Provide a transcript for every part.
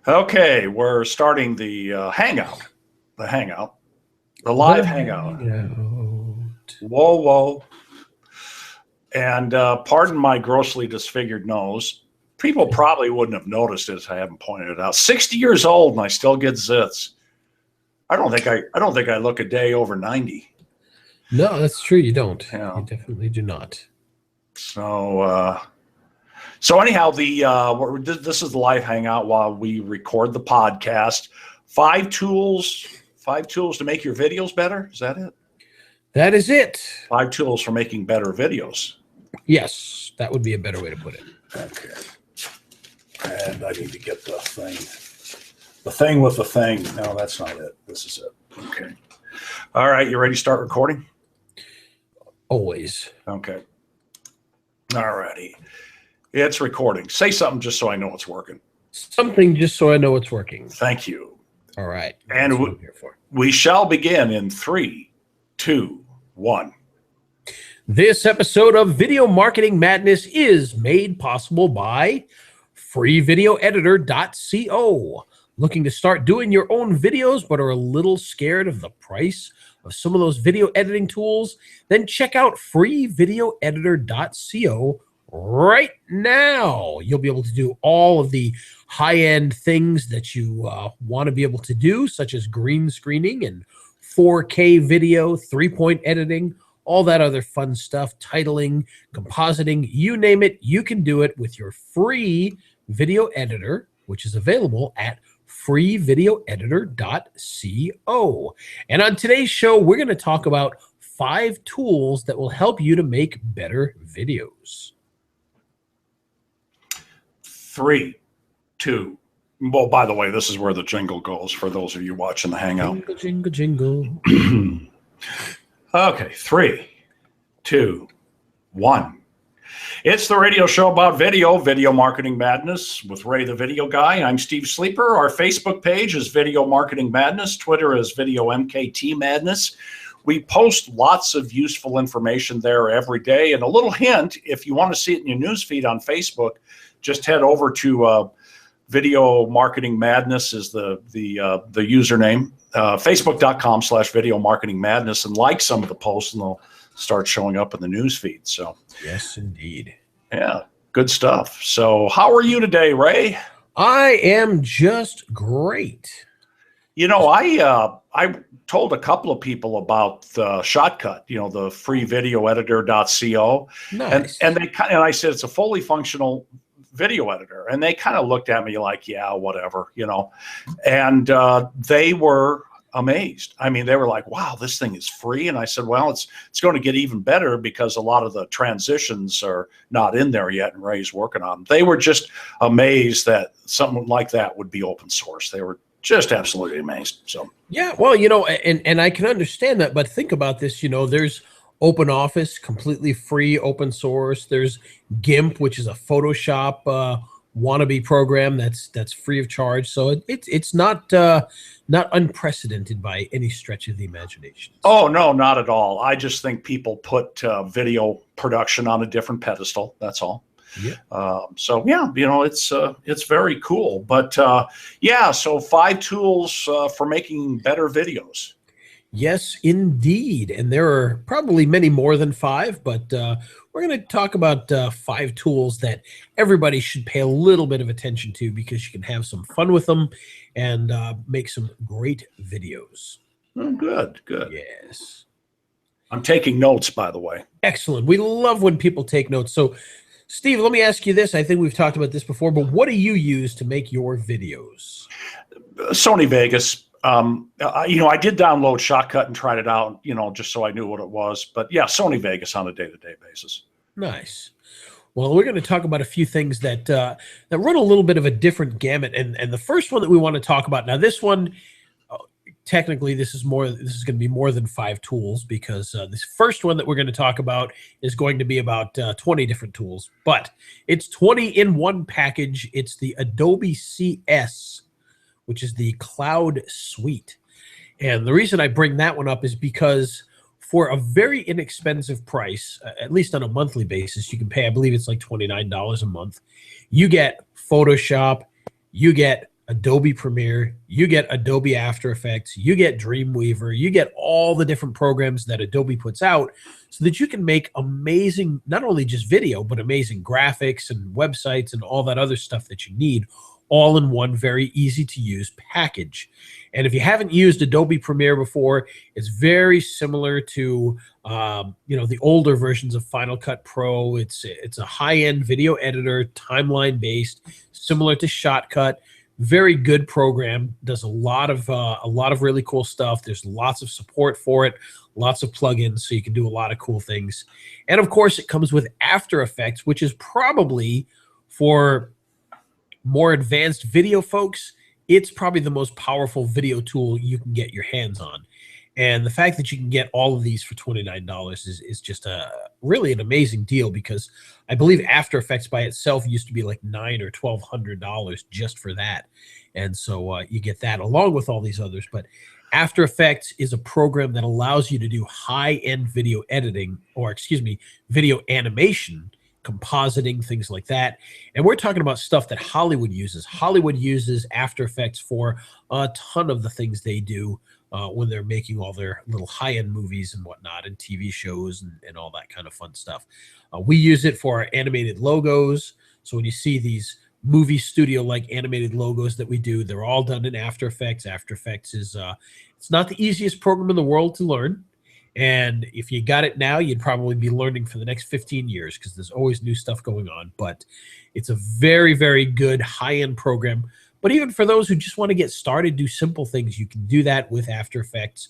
Okay, we're starting the Hangout, the live Hangout. Whoa, whoa. And pardon my grossly disfigured nose. People probably wouldn't have noticed it if I haven't pointed it out. 60 years old and I still get zits. I don't think I look a day over 90. No, that's true. You don't. Yeah. You definitely do not. So anyhow, this is the live Hangout while we record the podcast. 5 tools to make your videos better. Is that it? That is it. 5 tools for making better videos. Yes, that would be a better way to put it. Okay. And I need to get the thing. The thing with the thing. No, that's not it. This is it. Okay. All right. You ready to start recording? Always. Okay. All righty. It's recording. Say something just so I know it's working. Something just so I know it's working. Thank you. All right. And we shall begin in 3, 2, 1. This episode of Video Marketing Madness is made possible by freevideoeditor.co. Looking to start doing your own videos but are a little scared of the price of some of those video editing tools? Then check out freevideoeditor.co right now. You'll be able to do all of the high-end things that you want to be able to do, such as green screening and 4K video, 3-point editing, all that other fun stuff, titling, compositing, you name it, you can do it with your free video editor, which is available at freevideoeditor.co. And on today's show, we're going to talk about 5 tools that will help you to make better videos. 3, 2. Well, by the way, this is where the jingle goes for those of you watching the Hangout. Jingle, jingle, jingle. Okay, 3, 2, 1. It's the radio show about Video Marketing Madness with Ray the Video Guy. I'm Steve Sleeper. Our Facebook page is Video Marketing Madness. Twitter is Video MKT Madness. We post lots of useful information there every day. And a little hint, if you want to see it in your newsfeed on Facebook, just head over to Video Marketing Madness is the username. Facebook.com/Video Marketing Madness, and like some of the posts and they'll start showing up in the newsfeed. So yes, indeed. Yeah, good stuff. So how are you today, Ray? I am just great. You know, I told a couple of people about the Shotcut, the freevideoeditor.co. Nice. And I said it's a fully functional video editor, and they kind of looked at me like, yeah, whatever, and they were amazed. I mean, they were like, wow, this thing is free. And I said, well, it's going to get even better because a lot of the transitions are not in there yet and Ray's working on them. They were just amazed that something like that would be open source. They were just absolutely amazed. So yeah, well, and I can understand that, but think about this, there's OpenOffice, completely free, open source. There's GIMP, which is a Photoshop wannabe program that's free of charge. So it's not unprecedented by any stretch of the imagination. Oh no, not at all. I just think people put video production on a different pedestal. That's all. Yeah. So yeah, it's very cool. But so 5 tools for making better videos. Yes, indeed. And there are probably many more than 5, but we're going to talk about 5 tools that everybody should pay a little bit of attention to because you can have some fun with them and make some great videos. Oh, good. Yes. I'm taking notes, by the way. Excellent. We love when people take notes. So, Steve, let me ask you this. I think we've talked about this before, but what do you use to make your videos? Sony Vegas. I did download Shotcut and tried it out, just so I knew what it was. But yeah, Sony Vegas on a day-to-day basis. Nice. Well, we're going to talk about a few things that run a little bit of a different gamut. And the first one that we want to talk about, now this one, technically this is going to be more than 5 tools because this first one that we're going to talk about is going to be about 20 different tools. But it's 20 in one package. It's the Adobe CS, which is the Cloud Suite. And the reason I bring that one up is because for a very inexpensive price, at least on a monthly basis, you can pay, I believe it's like $29 a month. You get Photoshop, you get Adobe Premiere, you get Adobe After Effects, you get Dreamweaver, you get all the different programs that Adobe puts out so that you can make amazing, not only just video, but amazing graphics and websites and all that other stuff that you need all in one very easy to use package. And if you haven't used Adobe Premiere before, it's very similar to the older versions of Final Cut Pro. It's a high-end video editor, timeline based, similar to Shotcut. Very good program. Does a lot of really cool stuff. There's lots of support for it, lots of plugins, so you can do a lot of cool things. And of course, it comes with After Effects, which is probably, for more advanced video folks, it's probably the most powerful video tool you can get your hands on. And the fact that you can get all of these for $29 is just really an amazing deal, because I believe After Effects by itself used to be like $900 or $1,200 just for that. And so you get that along with all these others. But After Effects is a program that allows you to do high-end video editing, or excuse me, video animation, compositing, things like that. And we're talking about stuff that Hollywood uses. Hollywood uses After Effects for a ton of the things they do when they're making all their little high-end movies and whatnot, and TV shows and all that kind of fun stuff. We use it for our animated logos. So when you see these movie studio-like animated logos that we do, they're all done in After Effects. After Effects is it's not the easiest program in the world to learn. And if you got it now, you'd probably be learning for the next 15 years, because there's always new stuff going on. But it's a very, very good high-end program. But even for those who just want to get started, do simple things, you can do that with After Effects.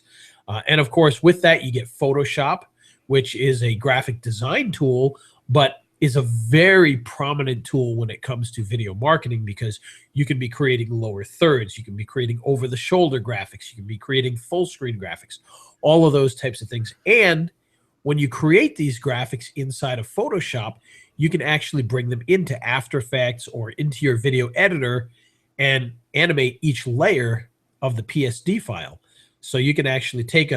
And of course, with that, you get Photoshop, which is a graphic design tool, but is a very prominent tool when it comes to video marketing, because you can be creating lower thirds, you can be creating over-the-shoulder graphics, you can be creating full-screen graphics, all of those types of things. And when you create these graphics inside of Photoshop, you can actually bring them into After Effects or into your video editor and animate each layer of the PSD file. So you can actually take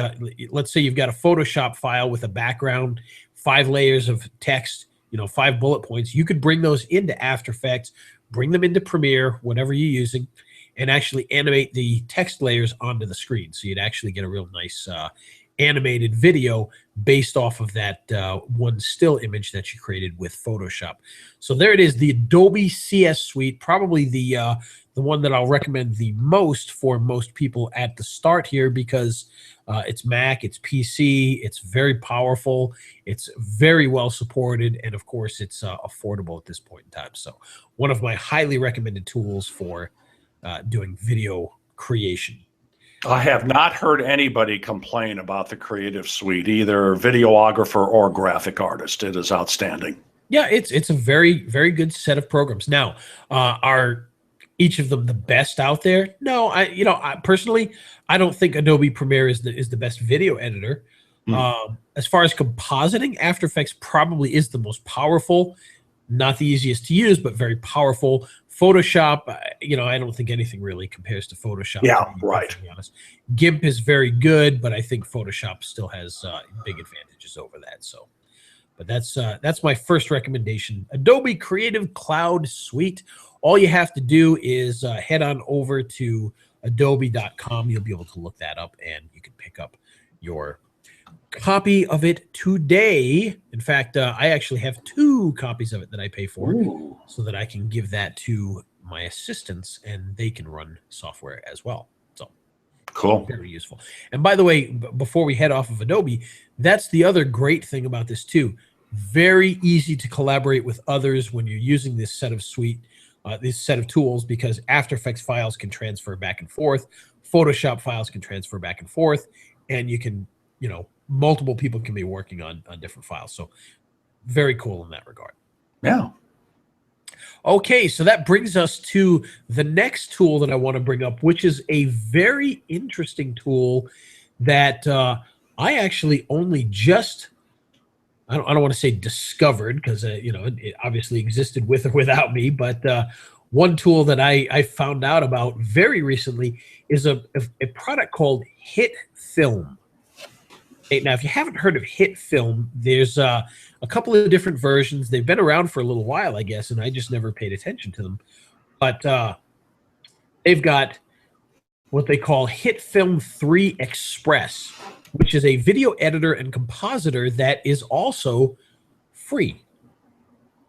let's say you've got a Photoshop file with a background, 5 layers of text, 5 bullet points. You could bring those into After Effects, bring them into Premiere, whatever you're using, and actually animate the text layers onto the screen. So you'd actually get a real nice animated video based off of that one still image that you created with Photoshop. So there it is, the Adobe CS Suite, probably the one that I'll recommend the most for most people at the start here, because it's Mac, it's PC, it's very powerful, it's very well supported, and of course it's affordable at this point in time. So one of my highly recommended tools for doing video creation. I have not heard anybody complain about the Creative Suite, either videographer or graphic artist. It is outstanding. Yeah, it's a very, very good set of programs. Now, are each of them the best out there? No, I personally, I don't think Adobe Premiere is the best video editor. As far as compositing, After Effects probably is the most powerful, not the easiest to use, but very powerful. Photoshop, I don't think anything really compares to Photoshop. Yeah, right. To be honest, GIMP is very good, but I think Photoshop still has big advantages over that. So, but that's my first recommendation: Adobe Creative Cloud Suite. All you have to do is head on over to adobe.com. You'll be able to look that up, and you can pick up your copy of it today. In fact, I actually have 2 copies of it that I pay for. Ooh. So that I can give that to my assistants, and they can run software as well. So cool. Very useful. And by the way, before we head off of Adobe, that's the other great thing about this too. Very easy to collaborate with others when you're using this set of this set of tools, because After Effects files can transfer back and forth, Photoshop files can transfer back and forth, and you can, multiple people can be working on different files. So very cool in that regard. Yeah. Okay, so that brings us to the next tool that I want to bring up, which is a very interesting tool that I actually only just, I don't want to say discovered, because it obviously existed with or without me, but one tool that I found out about very recently is a product called HitFilm. Now, if you haven't heard of HitFilm, there's a couple of different versions. They've been around for a little while, I guess, and I just never paid attention to them. But they've got what they call HitFilm 3 Express, which is a video editor and compositor that is also free.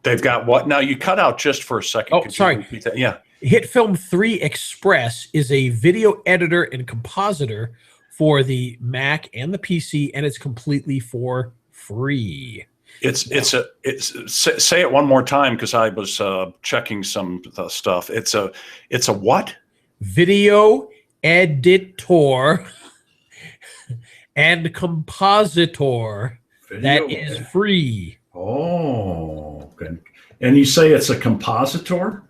They've got what? Now you cut out just for a second. Oh, Could you sorry. repeat that? Yeah. HitFilm 3 Express is a video editor and compositor for the Mac and the PC, and it's completely for free. Say it one more time, because I was checking some stuff. It's a what? Video editor and compositor that is free. Oh, good. And you say it's a compositor?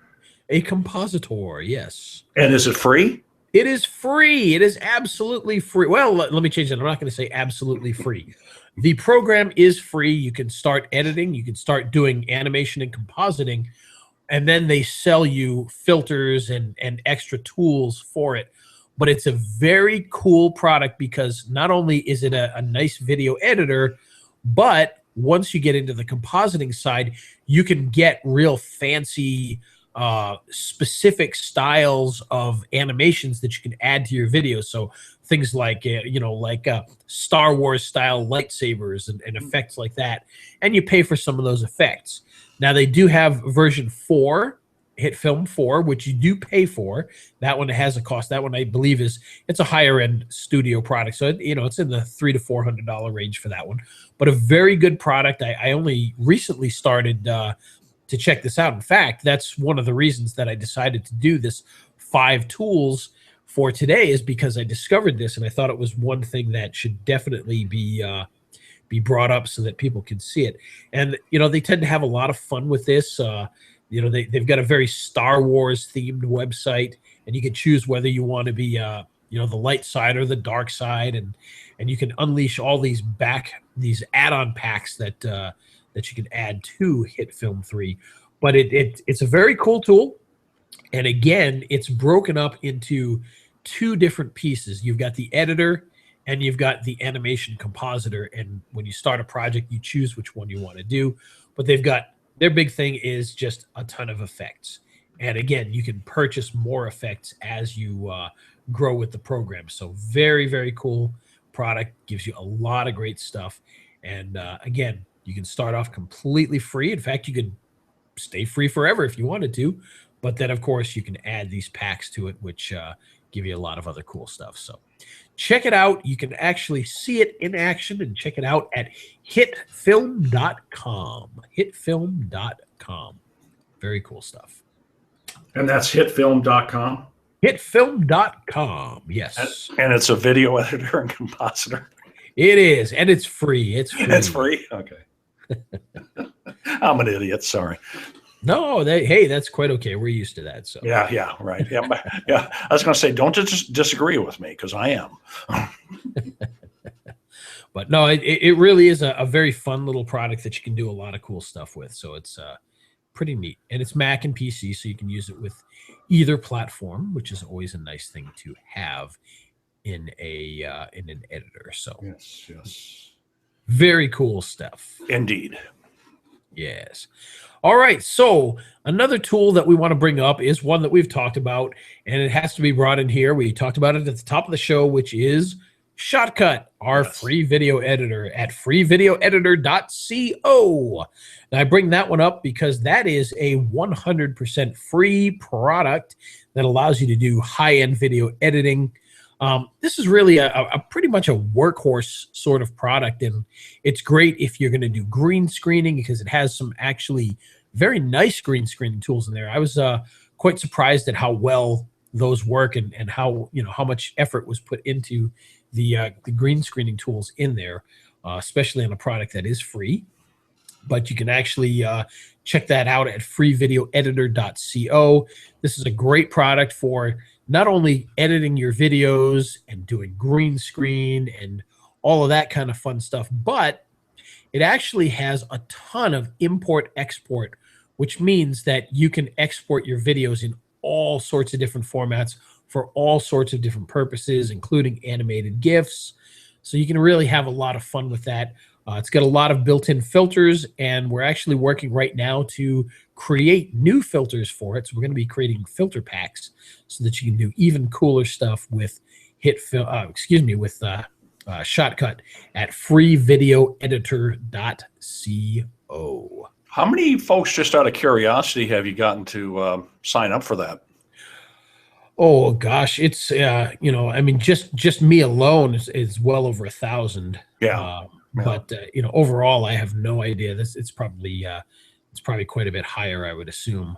A compositor, yes. And is it free? It is free. It is absolutely free. Well, let me change that. I'm not going to say absolutely free. The program is free. You can start editing. You can start doing animation and compositing. And then they sell you filters and extra tools for it. But it's a very cool product because not only is it a nice video editor, but once you get into the compositing side, you can get real fancy specific styles of animations that you can add to your videos. So things like Star Wars style lightsabers and effects like that, and you pay for some of those effects. Now they do have version 4, HitFilm 4, which you do pay for. That one has a cost. That one I believe it's a higher end studio product, so it's in the $300 to $400 range for that one. But a very good product. I only recently started to check this out. In fact, that's one of the reasons that I decided to do this 5 tools for today, is because I discovered this and I thought it was one thing that should definitely be brought up so that people can see it. And they tend to have a lot of fun with this. They've got a very Star Wars themed website, and you can choose whether you want to be the light side or the dark side, and you can unleash all these add-on packs that you can add to HitFilm 3. But it's a very cool tool. And again, it's broken up into 2 different pieces. You've got the editor and you've got the animation compositor. And when you start a project, you choose which one you want to do. But their big thing is just a ton of effects. And again, you can purchase more effects as you grow with the program. So very, very cool product. Gives you a lot of great stuff. And again, you can start off completely free. In fact, you could stay free forever if you wanted to. But then, of course, you can add these packs to it, which give you a lot of other cool stuff. So check it out. You can actually see it in action and check it out at hitfilm.com. Hitfilm.com. Very cool stuff. And that's hitfilm.com? Hitfilm.com, yes. And it's a video editor and compositor? It is, and it's free. It's free. It's free? Okay. I'm an idiot. Sorry. No, hey, that's quite okay. We're used to that. So yeah, right. Yeah, I was going to say, don't just disagree with me, because I am. But no, it really is a very fun little product that you can do a lot of cool stuff with. So it's pretty neat, and it's Mac and PC, so you can use it with either platform, which is always a nice thing to have in an editor. So yes, very cool stuff. Indeed. Yes. All right. So another tool that we want to bring up is one that we've talked about, and it has to be brought in here. We talked about it at the top of the show, which is Shotcut, our free video editor at freevideoeditor.co. Now, I bring that one up because that is a 100% free product that allows you to do high-end video editing. This is really a pretty much a workhorse sort of product, and it's great if you're going to do green screening because it has some actually very nice green screening tools in there. I was quite surprised at how well those work and how much effort was put into the green screening tools in there, especially on a product that is free. But you can actually check that out at freevideoeditor.co. This is a great product for not only editing your videos and doing green screen and all of that kind of fun stuff, but it actually has a ton of import-export, which means that you can export your videos in all sorts of different formats for all sorts of different purposes, including animated GIFs. So you can really have a lot of fun with that. It's got a lot of built-in filters, and we're actually working right now to create new filters for it. So we're going to be creating filter packs so that you can do even cooler stuff with Shotcut at freevideoeditor.co. How many folks, just out of curiosity, have you gotten to sign up for that? Oh gosh, it's just me alone is well over 1,000. Yeah. But overall, I have no idea. It's probably quite a bit higher, I would assume.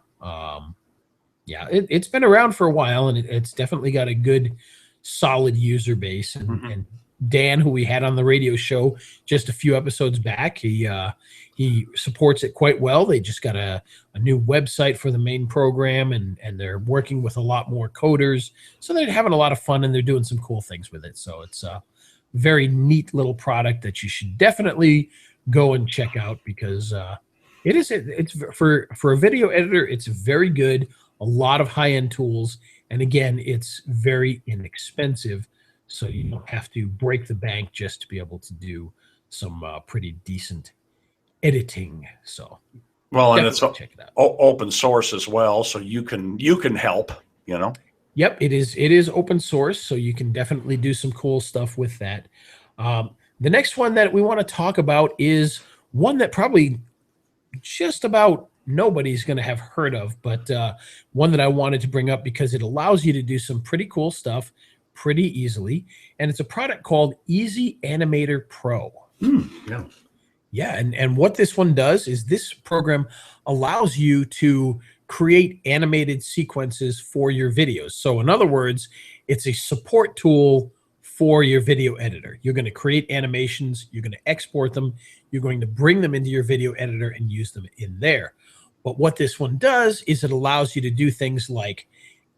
It's been around for a while, and it's definitely got a good, solid user base. And Dan, who we had on the radio show just a few episodes back, he supports it quite well. They just got a new website for the main program, and they're working with a lot more coders. So they're having a lot of fun, and they're doing some cool things with it. So it's a very neat little product that you should definitely go and check out, because it's for a video editor. It's very good. A lot of high-end tools, and again, it's very inexpensive. So you don't have to break the bank just to be able to do some pretty decent editing. So, well, and it's check it out. Open source as well, so you can help. Yep, it is open source, so you can definitely do some cool stuff with that. The next one that we want to talk about is one that probably just about nobody's going to have heard of, but one that I wanted to bring up because it allows you to do some pretty cool stuff pretty easily, and it's a product called Easy Animator Pro. Yeah, and what this one does is this program allows you to create animated sequences for your videos. So in other words, it's a support tool for your video editor. You're going to create animations, you're going to export them, you're going to bring them into your video editor and use them in there. But what this one does is it allows you to do things like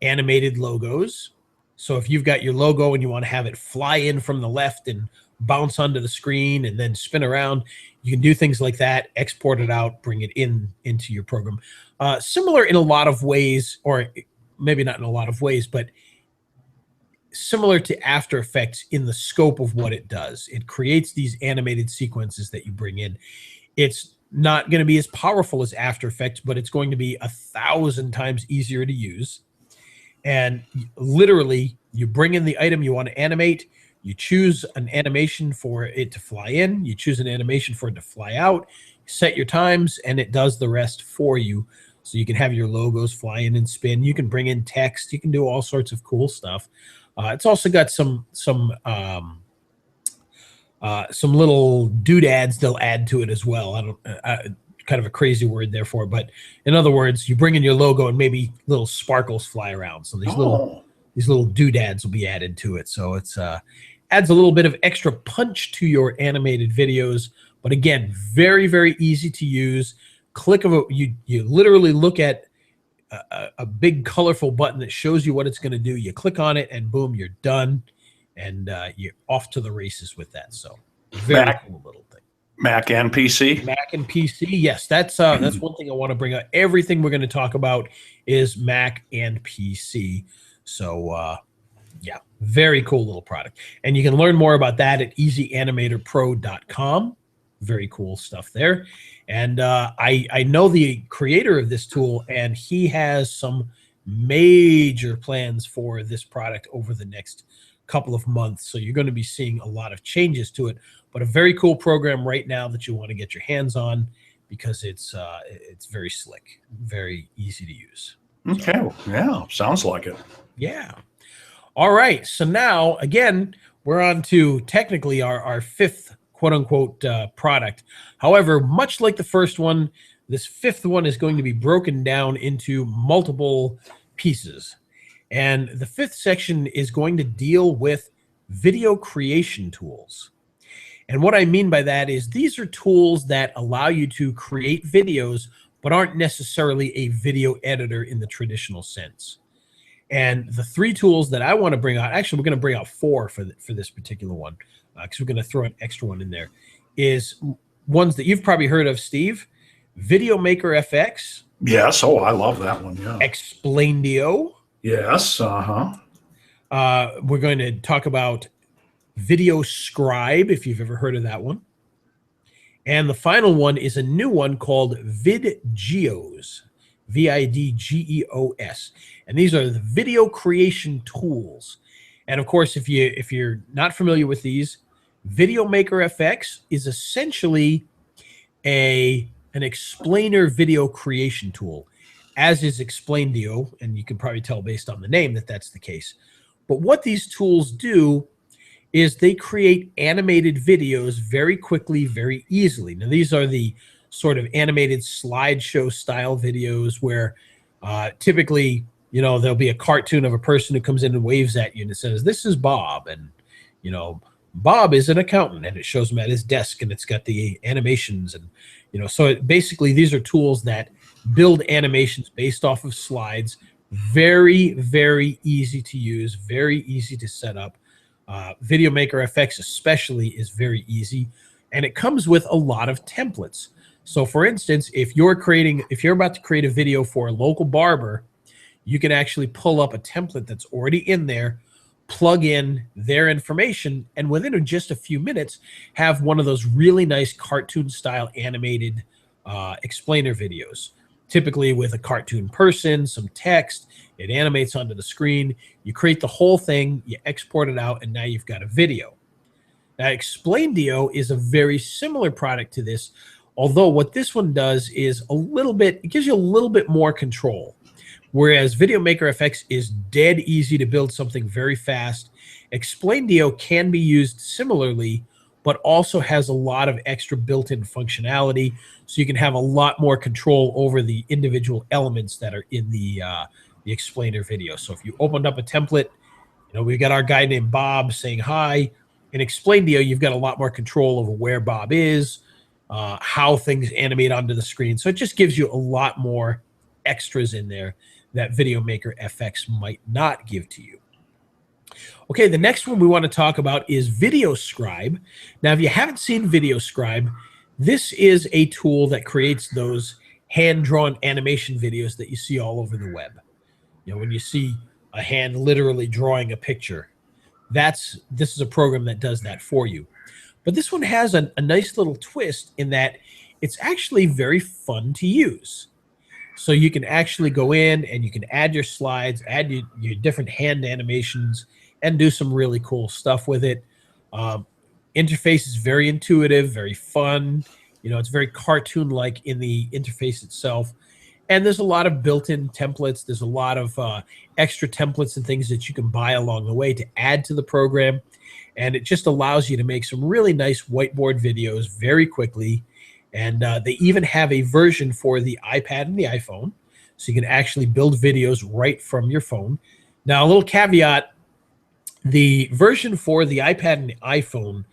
animated logos. So if you've got your logo and you want to have it fly in from the left and bounce onto the screen and then spin around, you can do things like that, export it out, bring it into your program. Similar in a lot of ways, or maybe not in a lot of ways, but similar to After Effects in the scope of what it does. It creates these animated sequences that you bring in. It's not going to be as powerful as After Effects, but it's going to be 1,000 times easier to use. And literally, you bring in the item you want to animate, you choose an animation for it to fly in, you choose an animation for it to fly out, set your times, and it does the rest for you. So you can have your logos fly in and spin. You can bring in text. You can do all sorts of cool stuff. It's also got some little doodads they'll add to it as well. Kind of a crazy word therefore, but in other words, you bring in your logo and maybe little sparkles fly around. So these little doodads will be added to it. So it's adds a little bit of extra punch to your animated videos. But again, very, very easy to use. You literally look at a big colorful button that shows you what it's going to do. You click on it and boom, you're done. And you're off to the races with that. So very cool little thing. Mac and PC? Mac and PC, yes. That's one thing I want to bring up. Everything we're going to talk about is Mac and PC. So, yeah, very cool little product. And you can learn more about that at easyanimatorpro.com. Very cool stuff there. And I know the creator of this tool, and he has some major plans for this product over the next couple of months. So you're going to be seeing a lot of changes to it. But a very cool program right now that you want to get your hands on because it's very slick, very easy to use. Okay, So, yeah, sounds like it. yeah. All right. So now, again, we're on to technically our fifth quote-unquote product. However, much like the first one, this fifth one is going to be broken down into multiple pieces. And the fifth section is going to deal with video creation tools. And what I mean by that is these are tools that allow you to create videos, but aren't necessarily a video editor in the traditional sense. And the three tools that I want to bring out, actually, we're going to bring out four for this particular one, because we're going to throw an extra one in there, is ones that you've probably heard of, Steve. Video Maker FX. Yes. Oh, I love that one. Yeah. Explaindio. Yes. We're going to talk about Video Scribe, if you've ever heard of that one. And the final one is a new one called VidGeos. VIDGEOS. And these are the video creation tools. And of course, if you're not familiar with these, Video Maker FX is essentially an explainer video creation tool, as is Explaindio, and you can probably tell based on the name that that's the case. But what these tools do is they create animated videos very quickly, very easily. Now, these are the sort of animated slideshow style videos where typically, there'll be a cartoon of a person who comes in and waves at you and it says, "This is Bob." And, Bob is an accountant, and it shows him at his desk and it's got the animations. And, so basically these are tools that build animations based off of slides. Very, very easy to use, very easy to set up. Video Maker FX especially is very easy, and it comes with a lot of templates. So for instance, if you're about to create a video for a local barber, you can actually pull up a template that's already in there, plug in their information, and within just a few minutes have one of those really nice cartoon style animated explainer videos, typically with a cartoon person, some text. It animates onto the screen. You create the whole thing, you export it out, and now you've got a video. Now, Explaindio is a very similar product to this, although what this one does is it gives you a little bit more control. Whereas Video Maker FX is dead easy to build something very fast, Explaindio can be used similarly, but also has a lot of extra built-in functionality, so you can have a lot more control over the individual elements that are in the explainer video. So if you opened up a template, we've got our guy named Bob saying hi. In Explaindio, you've got a lot more control over where Bob is, how things animate onto the screen. So it just gives you a lot more extras in there that Video Maker FX might not give to you. Okay, the next one we want to talk about is VideoScribe. Now, if you haven't seen VideoScribe, this is a tool that creates those hand-drawn animation videos that you see all over the web. When you see a hand literally drawing a picture, this is a program that does that for you. But this one has a nice little twist in that it's actually very fun to use. So you can actually go in and you can add your slides, add your different hand animations, and do some really cool stuff with it. Interface is very intuitive, very fun. It's very cartoon-like in the interface itself. And there's a lot of built-in templates. There's a lot of extra templates and things that you can buy along the way to add to the program. And it just allows you to make some really nice whiteboard videos very quickly. And they even have a version for the iPad and the iPhone, so you can actually build videos right from your phone. Now, a little caveat, the version for the iPad and the iPhone,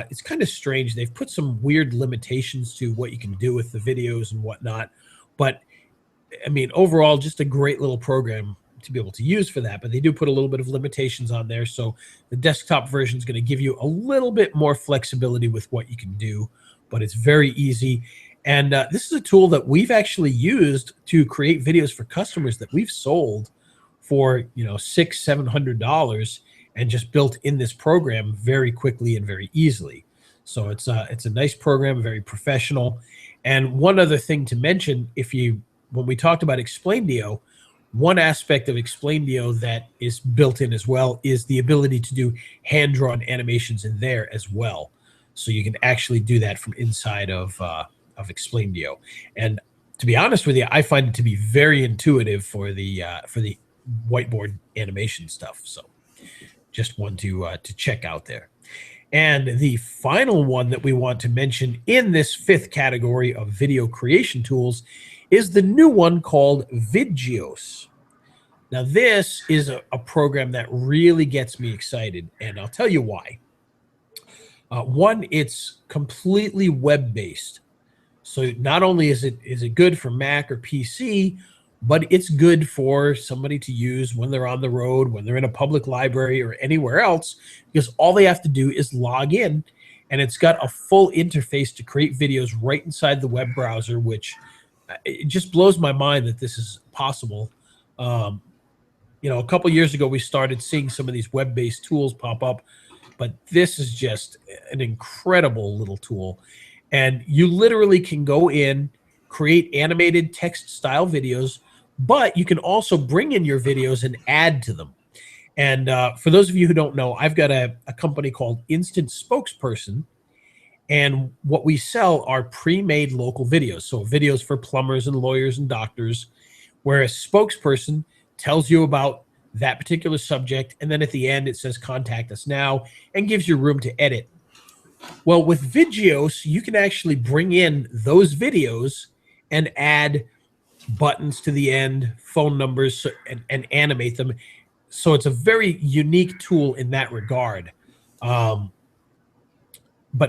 it's kind of strange. They've put some weird limitations to what you can do with the videos and whatnot. But, I mean, overall, just a great little program to be able to use for that. But they do put a little bit of limitations on there. So the desktop version is going to give you a little bit more flexibility with what you can do. But it's very easy. And this is a tool that we've actually used to create videos for customers that we've sold for, $600-700 and just built in this program very quickly and very easily. So it's a nice program, very professional. And one other thing to mention, when we talked about Explaindio, one aspect of Explaindio that is built in as well is the ability to do hand-drawn animations in there as well. So you can actually do that from inside of Explaindio. And to be honest with you, I find it to be very intuitive for the whiteboard animation stuff. So just one to check out there. And the final one that we want to mention in this fifth category of video creation tools is the new one called Vidgeos. Now, this is a program that really gets me excited, and I'll tell you why. One, it's completely web-based. So not only is it good for Mac or PC, but it's good for somebody to use when they're on the road, when they're in a public library or anywhere else, because all they have to do is log in, and it's got a full interface to create videos right inside the web browser, which it just blows my mind that this is possible. A couple years ago, we started seeing some of these web-based tools pop up, but this is just an incredible little tool. And you literally can go in, create animated text style videos, but you can also bring in your videos and add to them. And for those of you who don't know, I've got a company called Instant Spokesperson, and what we sell are pre-made local videos. So videos for plumbers and lawyers and doctors, where a spokesperson tells you about that particular subject, and then at the end it says contact us now and gives you room to edit. Well, with Vidgeos, you can actually bring in those videos and add buttons to the end, phone numbers, and animate them. So it's a very unique tool in that regard. But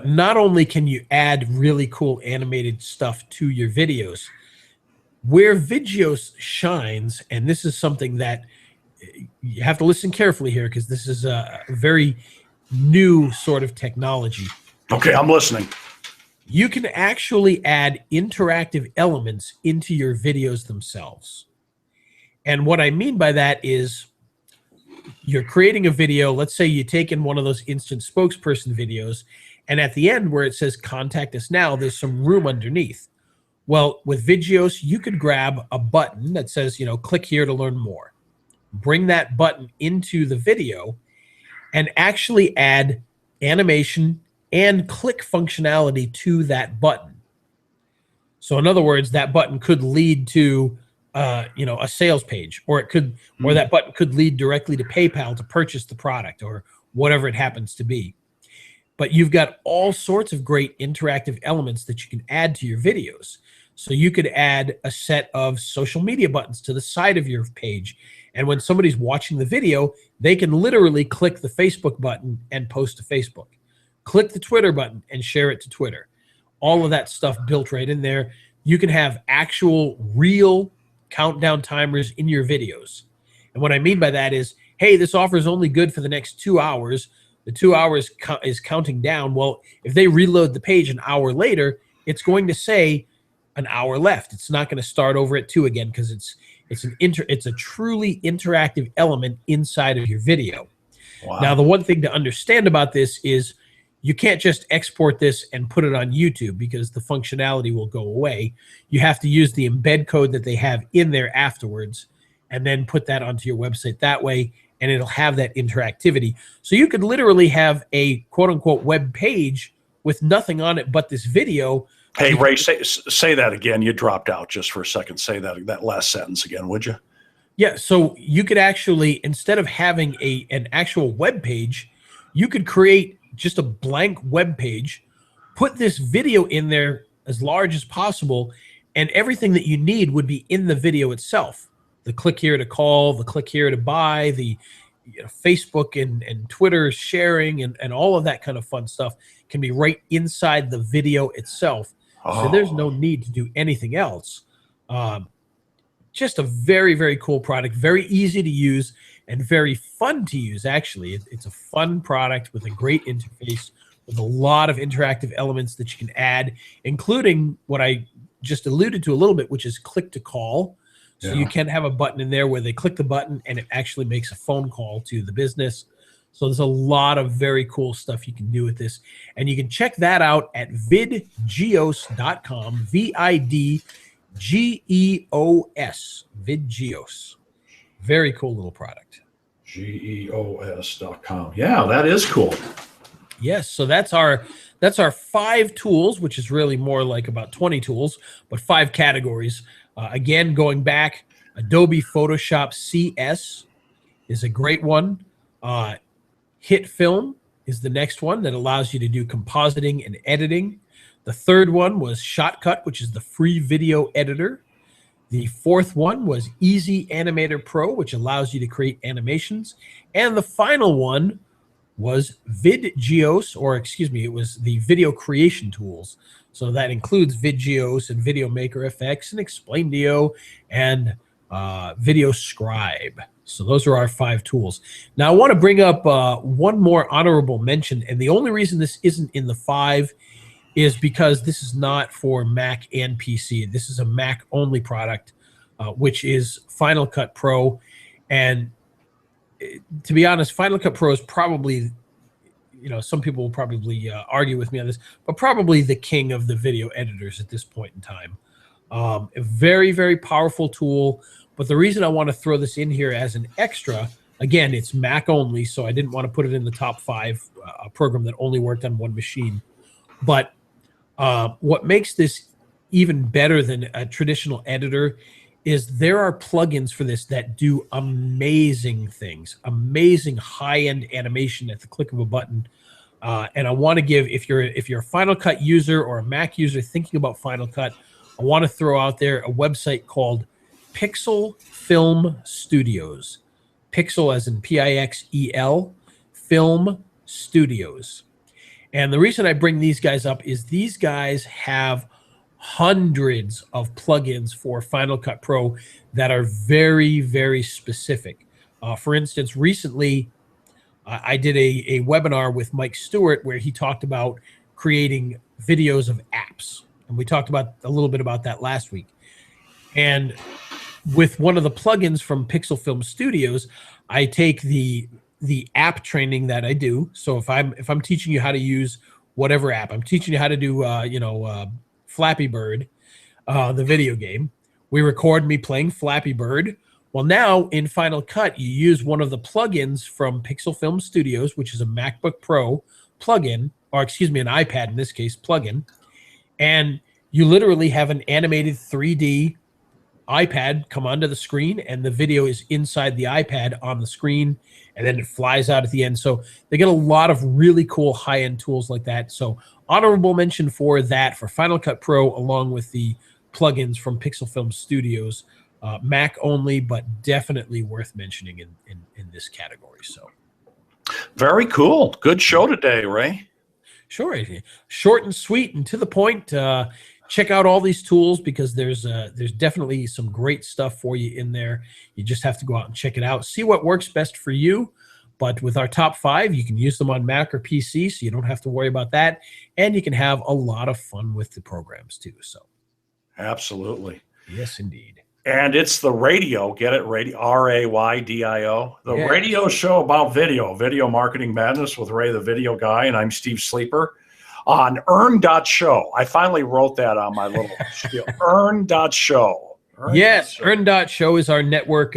not only can you add really cool animated stuff to your videos, where Vidgeos shines, and this is something that you have to listen carefully here because this is a very new sort of technology. Okay, I'm listening. You can actually add interactive elements into your videos themselves. And what I mean by that is you're creating a video. Let's say you take in one of those Instant Spokesperson videos, and at the end where it says contact us now, there's some room underneath. Well, with Vidgeos, you could grab a button that says, click here to learn more. Bring that button into the video and actually add animation and click functionality to that button. So in other words, that button could lead to a sales page, or that button could lead directly to PayPal to purchase the product or whatever it happens to be. But you've got all sorts of great interactive elements that you can add to your videos. So you could add a set of social media buttons to the side of your page. And when somebody's watching the video, they can literally click the Facebook button and post to Facebook. Click the Twitter button and share it to Twitter. All of that stuff built right in there. You can have actual real countdown timers in your videos. And what I mean by that is, hey, this offer is only good for the next 2 hours. The 2 hours is counting down. Well, if they reload the page an hour later, it's going to say an hour left. It's not going to start over at 2 again because it's a truly interactive element inside of your video. Wow. Now, the one thing to understand about this is you can't just export this and put it on YouTube because the functionality will go away. You have to use the embed code that they have in there afterwards and then put that onto your website that way, and it'll have that interactivity. So you could literally have a quote-unquote web page with nothing on it but this video. Hey, Ray, say that again. You dropped out just for a second. Say that last sentence again, would you? Yeah, so you could actually, instead of having an actual web page, you could create just a blank web page, put this video in there as large as possible, and everything that you need would be in the video itself. The click here to call, the click here to buy, the Facebook and Twitter sharing and all of that kind of fun stuff can be right inside the video itself. Oh. So there's no need to do anything else. Just a very, very cool product, very easy to use and very fun to use, actually. It's a fun product with a great interface, with a lot of interactive elements that you can add, including what I just alluded to a little bit, which is click to call. So you can have a button in there where they click the button and it actually makes a phone call to the business. So there's a lot of very cool stuff you can do with this. And you can check that out at vidgeos.com, VIDGEOS, Vidgeos. Very cool little product. GEOS.com. Yeah, that is cool. Yes, so that's our 5 tools, which is really more like about 20 tools, but 5 categories. Again, going back, Adobe Photoshop CS is a great one. HitFilm is the next one that allows you to do compositing and editing. The third one was Shotcut, which is the free video editor. The fourth one was Easy Animator Pro, which allows you to create animations. And the final one was Vidgeos, it was the video creation tools. So that includes Vidgeos and Video Maker FX and Explaindio and Video Scribe. So those are our 5 tools. Now I want to bring up one more honorable mention, and the only reason this isn't in the 5 is because this is not for Mac and PC. This is a Mac-only product, which is Final Cut Pro. And to be honest, Final Cut Pro is probably, some people will probably argue with me on this, but probably the king of the video editors at this point in time. A very, very powerful tool. But the reason I want to throw this in here as an extra, again, it's Mac only, so I didn't want to put it in the top 5, a program that only worked on one machine. But what makes this even better than a traditional editor is there are plugins for this that do amazing things, amazing high-end animation at the click of a button. And I want to give, if you're a Final Cut user or a Mac user thinking about Final Cut, I want to throw out there a website called Pixel Film Studios. Pixel as in Pixel, Film Studios. And the reason I bring these guys up is these guys have hundreds of plugins for Final Cut Pro that are very, very specific. For instance, recently I did a webinar with Mike Stewart where he talked about creating videos of apps. And we talked about a little bit about that last week. And with one of the plugins from Pixel Film Studios, I take the app training that I do. So if I'm teaching you how to use whatever app, I'm teaching you how to do Flappy Bird, the video game. We record me playing Flappy Bird. Well, now in Final Cut, you use one of the plugins from Pixel Film Studios, which is a MacBook Pro plugin, or excuse me, an iPad in this case plugin, and you literally have an animated 3D iPad come onto the screen, and the video is inside the iPad on the screen, and then it flies out at the end. So they get a lot of really cool high-end tools like that. So honorable mention for that for Final Cut Pro, along with the plugins from Pixel Film Studios. Mac only, but definitely worth mentioning in this category. So very cool. Good show today, Ray. Sure. Short and sweet and to the point. Check out all these tools because there's definitely some great stuff for you in there. You just have to go out and check it out. See what works best for you. But with our top 5, you can use them on Mac or PC, so you don't have to worry about that. And you can have a lot of fun with the programs too. So, absolutely. Yes, indeed. And it's the radio, get it? Radio, RAYDIO. The radio show about video marketing madness with Ray the Video Guy, and I'm Steve Sleeper on earn.show. I finally wrote that on my little spiel. Earn.show. Yes, earn.show is our network.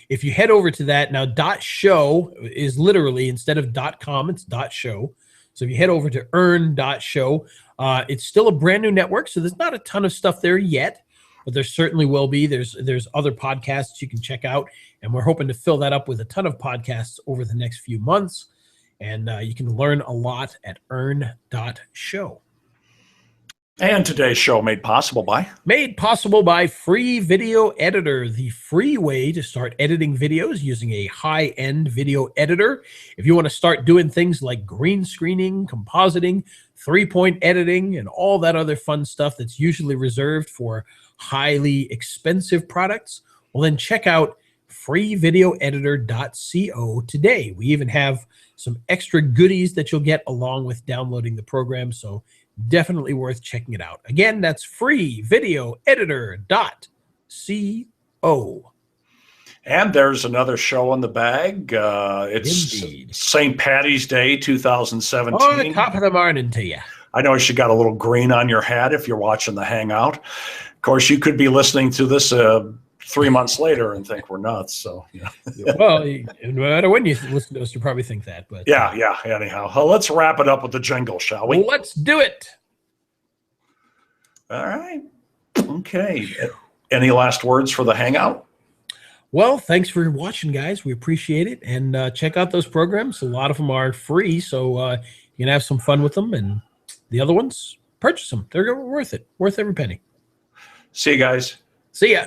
If you head over to that, now .show is literally, instead of .com, it's .show. So if you head over to earn.show, it's still a brand new network, so there's not a ton of stuff there yet. But there certainly will be. There's other podcasts you can check out, and we're hoping to fill that up with a ton of podcasts over the next few months. And you can learn a lot at earn.show. And today's show made possible by? Made possible by Free Video Editor, the free way to start editing videos using a high-end video editor. If you want to start doing things like green screening, compositing, 3-point editing, and all that other fun stuff that's usually reserved for highly expensive products, well, then check out freevideoeditor.co today. We even have some extra goodies that you'll get along with downloading the program, so definitely worth checking it out. Again, that's freevideoeditor.co. And there's another show in the bag. It's Indeed. St. Patty's Day 2017. Oh, the top of the morning to you. I know you got a little green on your hat if you're watching the Hangout. Of course, you could be listening to this 3 months later and think we're nuts. So, yeah. Well, no matter when you listen to us, you probably think that. But yeah. Anyhow, let's wrap it up with the jingle, shall we? Let's do it. All right. Okay. Any last words for the Hangout? Well, thanks for watching, guys. We appreciate it. And check out those programs. A lot of them are free, so you can have some fun with them. And the other ones, purchase them. They're worth it. Worth every penny. See you guys. See ya.